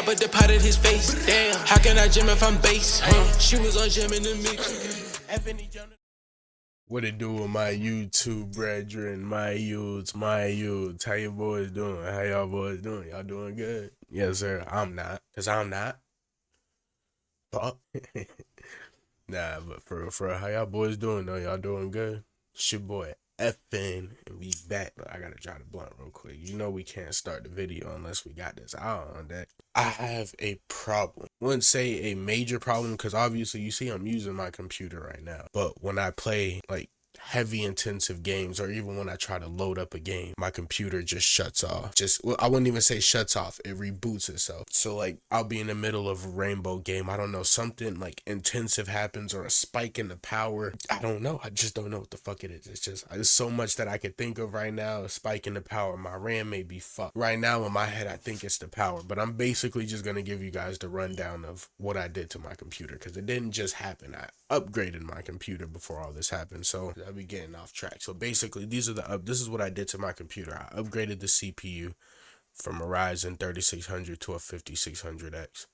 chopper departed his face. Damn, how can I gym if I'm base? She was on gym in the mix. What it do with my YouTube brethren, my youths, how you boys doing? How y'all boys doing? Y'all doing good? Yes, sir. I'm not, cause I'm not. Fuck. Nah, but for how y'all boys doing though? Y'all doing good? It's your boy FN, and we back. But I gotta try the blunt real quick. You know we can't start the video unless we got this out on deck. I have a problem. I wouldn't say a major problem because obviously you see I'm using my computer right now. But when I play like heavy intensive games, or even when I try to load up a game, my computer just shuts off. Well, I wouldn't even say shuts off, it reboots itself. So like I'll be in the middle of a rainbow game, I don't know, something like intensive happens or a spike in the power. I don't know, I just don't know what the fuck it is. It's just there's so much that I could think of right now. A spike in the power, my RAM may be fucked. Right now in my head I think it's the power, but I'm basically just gonna give you guys the rundown of what I did to my computer, because it didn't just happen. I upgraded my computer before all this happened, so I'll be getting off track. So basically this is what I did to my computer. I upgraded the CPU from a Ryzen 3600 to a 5600X.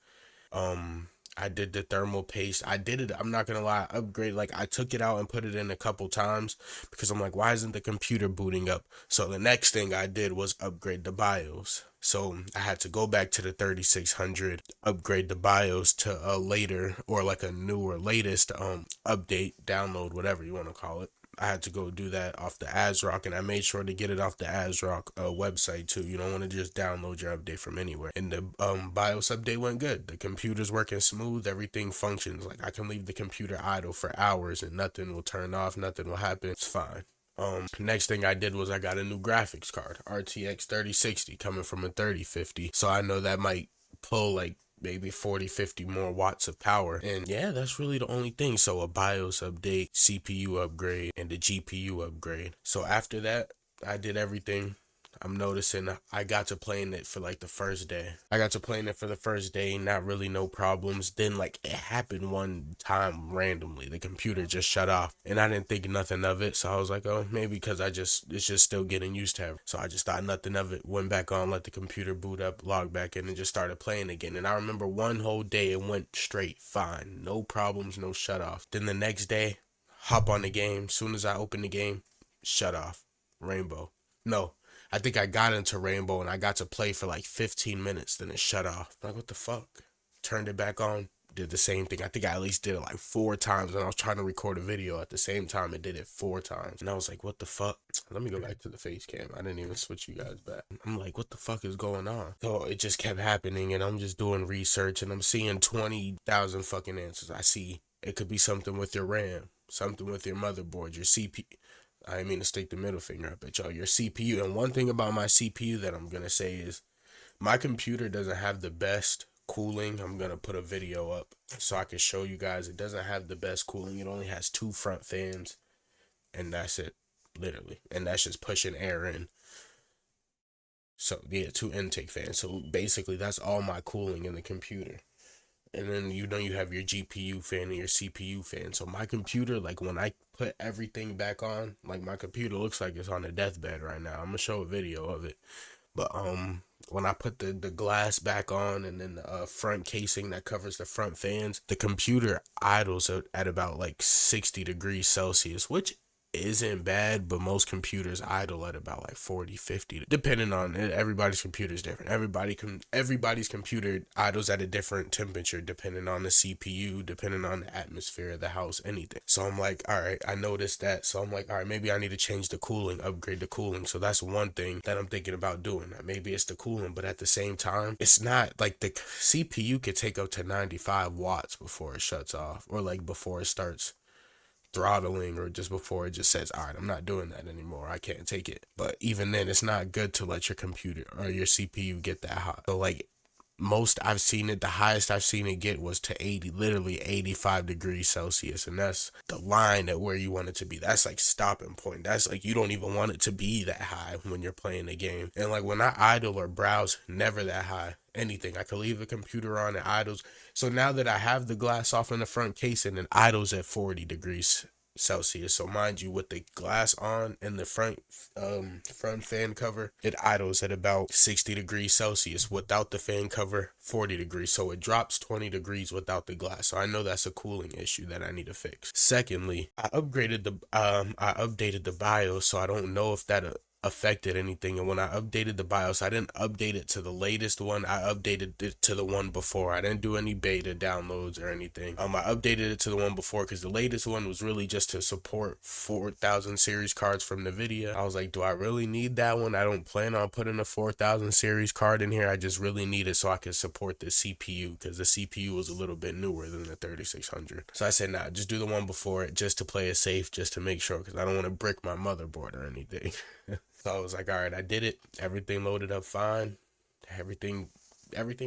I did the thermal paste. I did it, I'm not gonna lie, upgrade, like I took it out and put it in a couple times because I'm like, why isn't the computer booting up? So the next thing I did was upgrade the BIOS. So I had to go back to the 3600, upgrade the BIOS to a later, or like a newer, latest update, download, whatever you want to call it. I had to go do that off the Asrock, and I made sure to get it off the Asrock website too. You don't want to just download your update from anywhere. And the BIOS update went good. The computer's working smooth. Everything functions. Like I can leave the computer idle for hours and nothing will turn off. Nothing will happen. It's fine. Next thing I did was I got a new graphics card, RTX 3060, coming from a 3050. So I know that might pull like maybe 40-50 more watts of power, and yeah, that's really the only thing. So a BIOS update, CPU upgrade, and the GPU upgrade. So after that I did everything. I'm noticing I got to playing it for like the first day. Not really no problems. Then like it happened one time randomly, the computer just shut off, and I didn't think nothing of it. So I was like, oh, maybe because it's just still getting used to it. So I just thought nothing of it. Went back on, let the computer boot up, logged back in, and just started playing again. And I remember one whole day it went straight fine, no problems, no shut off. Then the next day, hop on the game. Soon as I open the game, shut off. Rainbow. No, I think I got into Rainbow and I got to play for like 15 minutes, then it shut off. Like, what the fuck? Turned it back on, did the same thing. I think I at least did it like 4 times, and I was trying to record a video at the same time. It did it 4 times. And I was like, what the fuck? Let me go back to the face cam. I didn't even switch you guys back. I'm like, what the fuck is going on? So it just kept happening, and I'm just doing research, and I'm seeing 20,000 fucking answers. I see it could be something with your RAM, something with your motherboard, your CPU. I didn't mean to stick the middle finger up at y'all. Your CPU. And one thing about my CPU that I'm going to say is my computer doesn't have the best cooling. I'm going to put a video up so I can show you guys. It doesn't have the best cooling. It only has 2 front fans, and that's it, literally. And that's just pushing air in. So, yeah, 2 intake fans. So, basically, that's all my cooling in the computer. And then you have your GPU fan and your CPU fan. So my computer, like when I put everything back on, like my computer looks like it's on a deathbed right now. I'm gonna show a video of it. But when I put the glass back on, and then the front casing that covers the front fans, the computer idles at about like 60 degrees Celsius, which isn't bad, but most computers idle at about like 40-50, depending on it. Everybody's computer is different. Everybody's computer idles at a different temperature, depending on the CPU, depending on the atmosphere of the house, anything. So I'm like, all right, I noticed that. So I'm like, all right, maybe I need to change the cooling, upgrade the cooling. So that's one thing that I'm thinking about doing. Maybe it's the cooling, but at the same time, it's not like the CPU could take up to 95 watts before it shuts off, or like before it starts throttling, or just before it just says, all right, I'm not doing that anymore, I can't take it. But even then, it's not good to let your computer or your CPU get that hot. So like the highest I've seen it get was to 80, literally 85 degrees Celsius. And that's the line at where you want it to be. That's like stopping point. That's like, you don't even want it to be that high when you're playing the game. And like when I idle or browse, never that high. Anything. I could leave the computer on, and idles. So now that I have the glass off in the front case, and it idles at 40 degrees Celsius. So mind you, with the glass on and the front fan cover, it idles at about 60 degrees Celsius. Without the fan cover, 40 degrees. So it drops 20 degrees without the glass. So I know that's a cooling issue that I need to fix. Secondly, I updated the BIOS, so I don't know if that affected anything. And when I updated the BIOS, I didn't update it to the latest one. I updated it to the one before. I didn't do any beta downloads or anything. I updated it to the one before because the latest one was really just to support 4000 series cards from NVIDIA. I was like, do I really need that one? I don't plan on putting a 4000 series card in here. I just really need it so I can support the CPU, because the CPU was a little bit newer than the 3600. So I said, nah, just do the one before it, just to play it safe, just to make sure, because I don't want to brick my motherboard or anything. So I was like, all right, I did it. Everything loaded up fine. Everything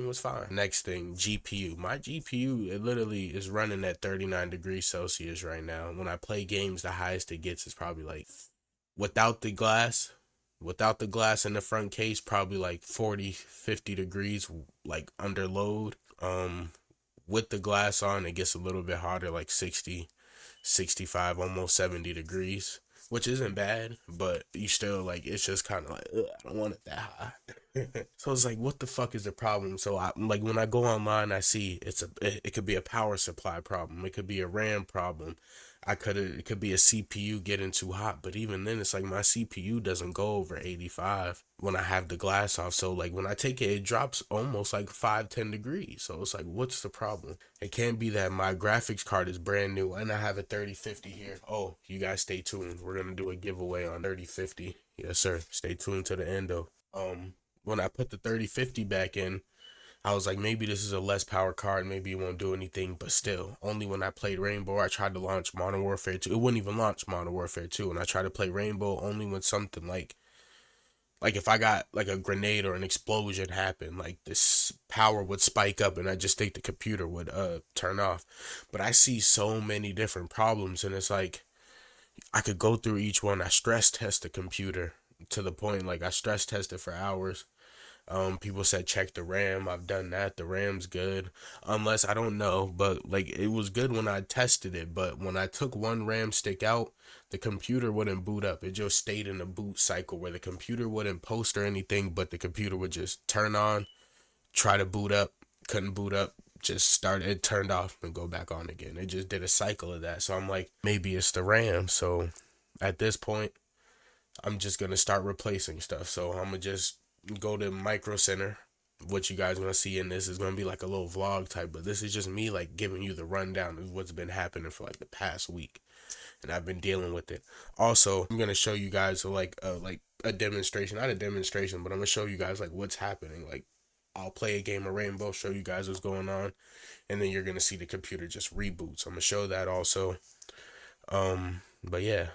was fine. Next thing, GPU. My GPU, it literally is running at 39 degrees Celsius right now. When I play games, the highest it gets is probably like, without the glass in the front case, probably like 40, 50 degrees, like under load. With the glass on, it gets a little bit hotter, like 60, 65, almost 70 degrees. Which isn't bad, but you still, like, it's just kind of like, ugh, I don't want it that high. So it's like, what the fuck is the problem? So I, like, when I go online, I see it could be a power supply problem. It could be a RAM problem. It could be a CPU getting too hot. But even then, it's like my CPU doesn't go over 85 when I have the glass off. So like when I take it, it drops almost like 5-10 degrees. So it's like, what's the problem? It can't be that my graphics card is brand new and I have a 3050 here. Oh, you guys stay tuned. We're gonna do a giveaway on 3050. Yes, sir. Stay tuned to the end though. When I put the 3050 back in, I was like, maybe this is a less power card, maybe it won't do anything, but still, only when I played Rainbow, I tried to launch Modern Warfare 2. It wouldn't even launch Modern Warfare 2, and I tried to play Rainbow only when something like if I got like a grenade or an explosion happen, like this power would spike up and I just think the computer would turn off. But I see so many different problems, and it's like, I could go through each one. I stress test the computer to the point, like I stress tested for hours. People said check the RAM. I've done that. The RAM's good. Unless, I don't know, but like it was good when I tested it. But when I took one RAM stick out, the computer wouldn't boot up. It just stayed in a boot cycle where the computer wouldn't post or anything, but the computer would just turn on, try to boot up, couldn't boot up, just started, it turned off and go back on again. It just did a cycle of that. So I'm like, maybe it's the RAM. So at this point, I'm just gonna start replacing stuff. So I'm gonna just go to Micro Center. What you guys are gonna see in this is gonna be like a little vlog type, but this is just me like giving you the rundown of what's been happening for like the past week, and I've been dealing with it. Also, I'm gonna show you guys like a demonstration, not a demonstration, but I'm gonna show you guys like what's happening. Like, I'll play a game of Rainbow, show you guys what's going on, and then you're gonna see the computer just reboot. So I'm gonna show that also. But yeah,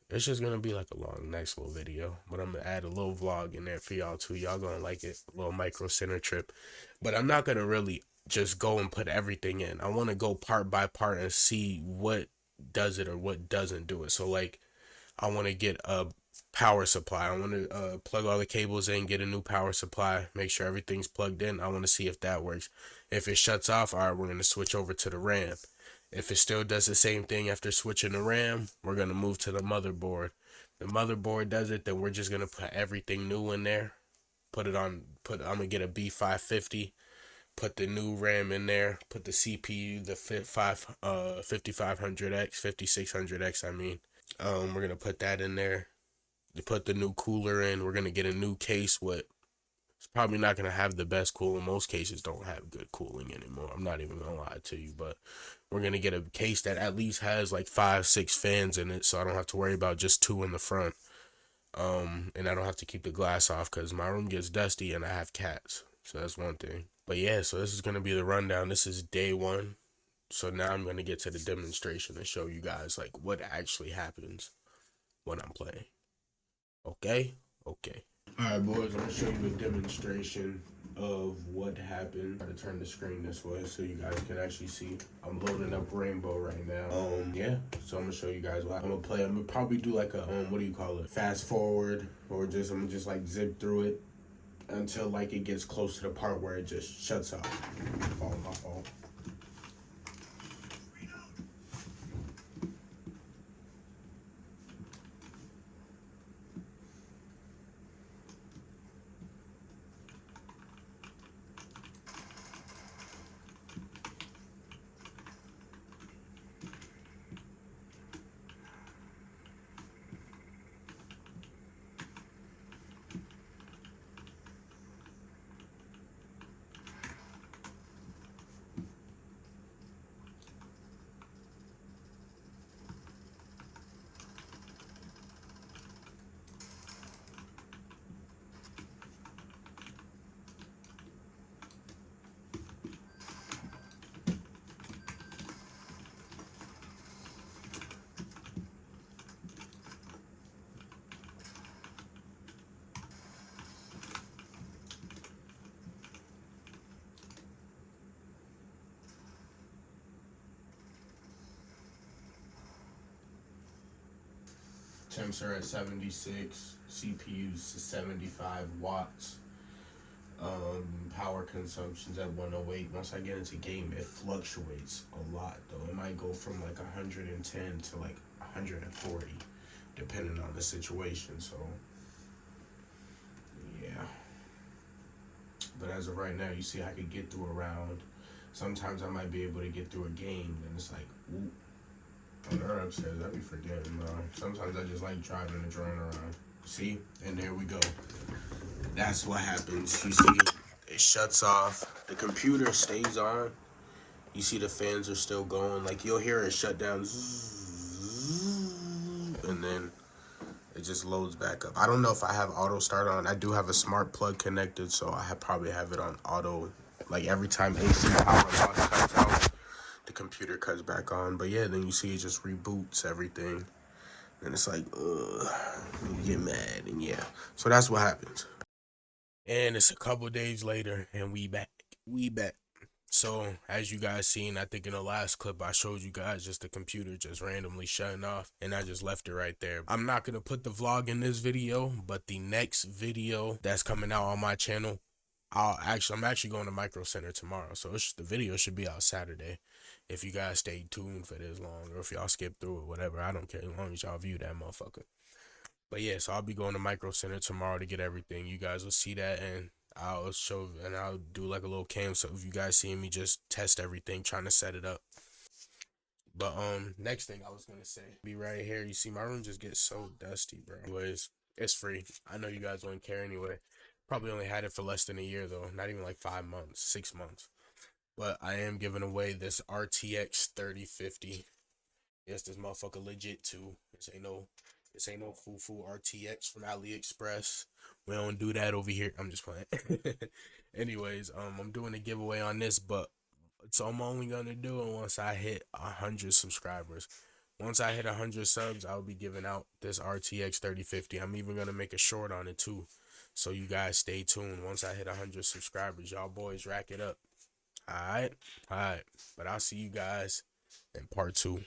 it's just gonna be like a long, nice little video, but I'm gonna add a little vlog in there for y'all too. Y'all gonna like it, a little Micro Center trip. But I'm not gonna really just go and put everything in. I want to go part by part and see what does it or what doesn't do it. So like, I want to get a power supply. I want to plug all the cables in, get a new power supply, make sure everything's plugged in. I want to see if that works. If it shuts off, all right, we're gonna switch over to the RAM. If it still does the same thing after switching the RAM, we're going to move to the motherboard. The motherboard does it, then we're just going to put everything new in there. I'm going to get a B550, put the new RAM in there, put the CPU, the 5500X, 5600X, I mean. We're going to put that in there. To put the new cooler in, we're going to get a new case with, it's probably not going to have the best cooling. Most cases don't have good cooling anymore. I'm not even going to lie to you, but we're going to get a case that at least has like 5-6 fans in it, so I don't have to worry about just 2 in the front. And I don't have to keep the glass off because my room gets dusty and I have cats. So that's one thing. But yeah, so this is going to be the rundown. This is day 1. So now I'm going to get to the demonstration and show you guys like what actually happens when I'm playing. Okay? Okay. Alright boys, I'm going to show you a demonstration of what happened. Try to turn the screen this way so you guys can actually see. I'm loading up Rainbow right now. Yeah, so I'm going to show you guys what I'm going to play. I'm going to probably do like a, what do you call it? Fast forward, or just, I'm going to just like zip through it until like it gets close to the part where it just shuts off. My fault. Temps are at 76, CPUs to 75 watts. Power consumption's at 108. Once I get into game, it fluctuates a lot though. It might go from like 110 to like 140, depending on the situation. So yeah. But as of right now, you see I could get through a round. Sometimes I might be able to get through a game, and it's like, whoop. On her upstairs, I be forgetting, bro. Sometimes I just like driving and drawing around. See? And there we go. That's what happens. You see, it shuts off. The computer stays on. You see the fans are still going. Like, you'll hear it shut down. And then it just loads back up. I don't know if I have auto start on. I do have a smart plug connected, so I probably have it on auto. Like, every time AC power loss cuts out, the computer cuts back on. But yeah, then you see it just reboots everything. And it's like, ugh, you get mad. And yeah, so that's what happens. And it's a couple days later, and we back. So, as you guys seen, I think in the last clip, I showed you guys just the computer just randomly shutting off, and I just left it right there. I'm not going to put the vlog in this video, but the next video that's coming out on my channel, I'm actually going to Micro Center tomorrow, so the video should be out Saturday. If you guys stay tuned for this long, or if y'all skip through it, whatever, I don't care, as long as y'all view that motherfucker. But yeah, so I'll be going to Micro Center tomorrow to get everything. You guys will see that, and I'll do like a little cam, so if you guys see me just test everything, trying to set it up. But next thing I was gonna say, be right here. You see my room just gets so dusty, bro. Anyways, it's free. I know you guys wouldn't care anyway. Probably only had it for less than a year though, not even like 5 months, 6 months. But I am giving away this RTX 3050. Yes, this motherfucker legit too. This ain't no foo-foo RTX from AliExpress. We don't do that over here. I'm just playing. Anyways, I'm doing a giveaway on this, but so I'm only gonna do it once I hit 100 subscribers. Once I hit 100 subs, I'll be giving out this RTX 3050. I'm even gonna make a short on it too. So you guys stay tuned. Once I hit 100 subscribers, y'all boys rack it up. Alright? Alright. But I'll see you guys in part 2.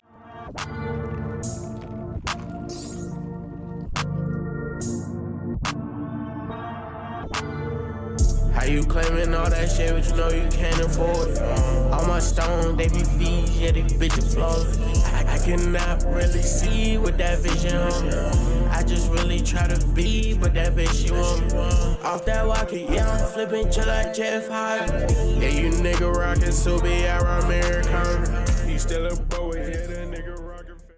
How you claiming all that shit, but you know you can't afford it? All my stone, they be fees, yeah, they bitches flawless. I cannot really see with that vision on me. I just really try to be, but that bitch, she want me. Off that walker, yeah, I'm flipping chill like Jeff Hardy. Yeah, you nigga rockin' Subi, American. He still a boy, yeah, that nigga.